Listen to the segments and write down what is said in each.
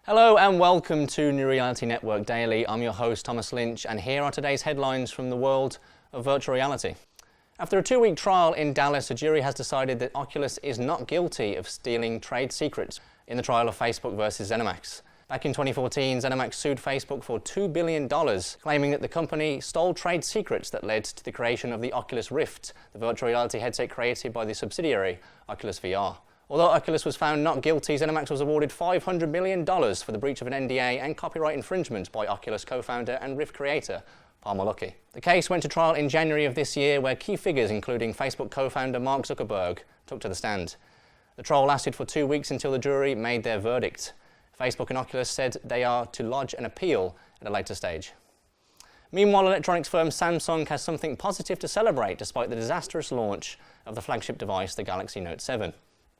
Hello and welcome to New Reality Network Daily. I'm your host Thomas Lynch, and here are today's headlines from the world of virtual reality. After a 2-week trial in Dallas, a jury has decided that Oculus is not guilty of stealing trade secrets in the trial of Facebook versus ZeniMax. Back in 2014, ZeniMax sued Facebook for $2 billion, claiming that the company stole trade secrets that led to the creation of the Oculus Rift, the virtual reality headset created by the subsidiary Oculus VR. Although Oculus was found not guilty, ZeniMax was awarded $500 million for the breach of an NDA and copyright infringement by Oculus co-founder and Rift creator Palmer Luckey. The case went to trial in January of this year, where key figures including Facebook co-founder Mark Zuckerberg took to the stand. The trial lasted for 2 weeks until the jury made their verdict. Facebook and Oculus said they are to lodge an appeal at a later stage. Meanwhile, electronics firm Samsung has something positive to celebrate despite the disastrous launch of the flagship device, the Galaxy Note 7.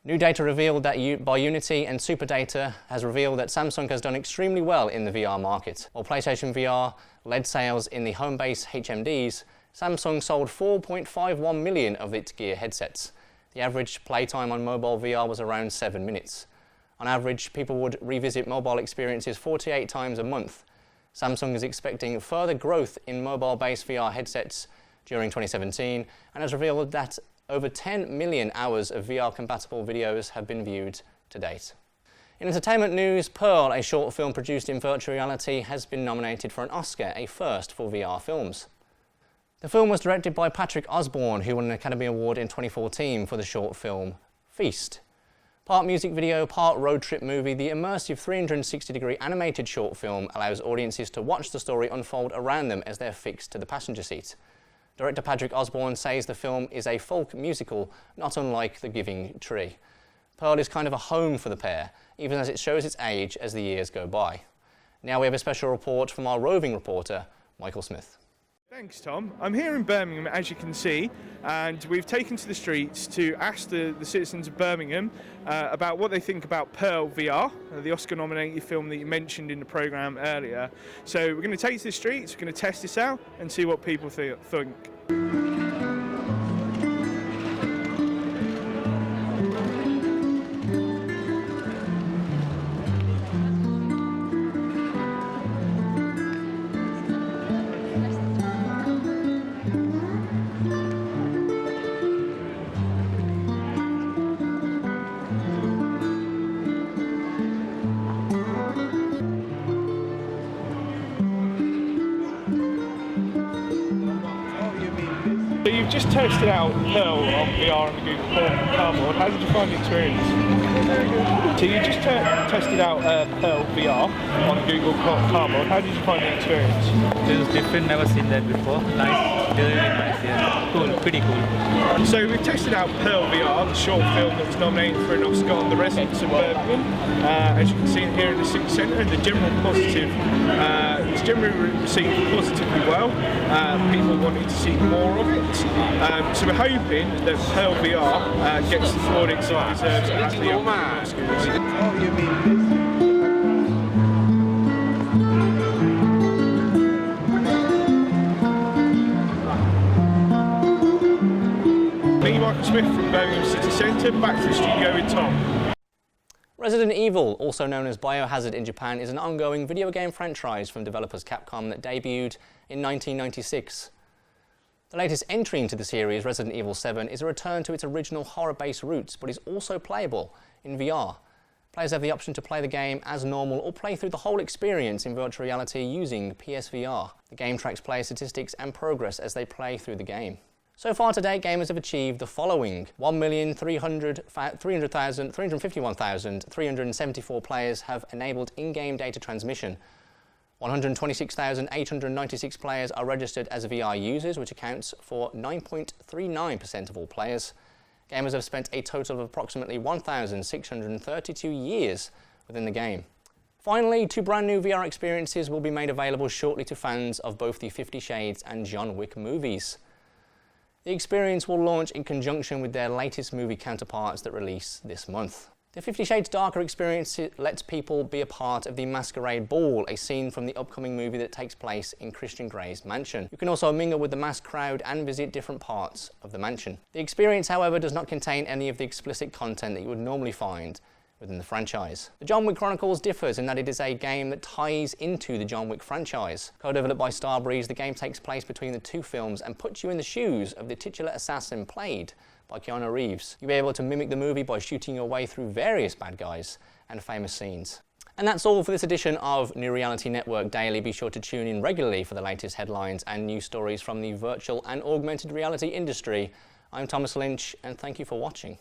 New data revealed that by Unity and Superdata has revealed that Samsung has done extremely well in the VR market. While PlayStation VR led sales in the home-based HMDs, Samsung sold 4.51 million of its Gear headsets. The average playtime on mobile VR was around 7 minutes. On average, people would revisit mobile experiences 48 times a month. Samsung is expecting further growth in mobile-based VR headsets during 2017 and has revealed that over 10 million hours of VR-compatible videos have been viewed to date. In entertainment news, Pearl, a short film produced in virtual reality, has been nominated for an Oscar, a first for VR films. The film was directed by Patrick Osborne, who won an Academy Award in 2014 for the short film Feast. Part music video, part road trip movie, the immersive 360-degree animated short film allows audiences to watch the story unfold around them as they're fixed to the passenger seat. Director Patrick Osborne says the film is a folk musical, not unlike The Giving Tree. Pearl is kind of a home for the pair, even as it shows its age as the years go by. Now we have a special report from our roving reporter, Michael Smith. Thanks, Tom. I'm here in Birmingham, as you can see, and we've taken to the streets to ask the citizens of Birmingham about what they think about Pearl VR, the Oscar-nominated film that you mentioned in the programme earlier. So we're going to take to the streets, we're going to test this out and see what people think. So you've just tested out Pearl on VR on the Google Cardboard. How did you find the experience? So you just tested out Pearl VR on Google Cardboard. How did you find the experience? It was different, never seen that before. Nice, really nice, yeah. Cool, pretty cool. So we've tested out Pearl VR, the short film that was nominated for an Oscar on the residents of Birmingham. As you can see here in the city centre, and it's generally received positively well. People wanting to see more of it. So we're hoping that Pearl VR gets the audience it deserves at the Oscars. Me, Michael Smith from Birmingham City Centre, back to the studio with Tom. Resident Evil, also known as Biohazard in Japan, is an ongoing video game franchise from developers Capcom that debuted in 1996. The latest entry into the series, Resident Evil 7, is a return to its original horror-based roots, but is also playable in VR. Players have the option to play the game as normal or play through the whole experience in virtual reality using PSVR. The game tracks player statistics and progress as they play through the game. So far to date, gamers have achieved the following. 1,351,374 players have enabled in-game data transmission. 126,896 players are registered as VR users, which accounts for 9.39% of all players. Gamers have spent a total of approximately 1,632 years within the game. Finally, 2 brand new VR experiences will be made available shortly to fans of both the 50 Shades and John Wick movies. The experience will launch in conjunction with their latest movie counterparts that release this month. The 50 Shades Darker experience lets people be a part of the Masquerade Ball, a scene from the upcoming movie that takes place in Christian Grey's mansion. You can also mingle with the masked crowd and visit different parts of the mansion. The experience, however, does not contain any of the explicit content that you would normally find within the franchise. The John Wick Chronicles differs in that it is a game that ties into the John Wick franchise. Co-developed by Starbreeze, the game takes place between the two films and puts you in the shoes of the titular assassin played by Keanu Reeves. You'll be able to mimic the movie by shooting your way through various bad guys and famous scenes. And that's all for this edition of New Reality Network Daily. Be sure to tune in regularly for the latest headlines and news stories from the virtual and augmented reality industry. I'm Thomas Lynch, and thank you for watching.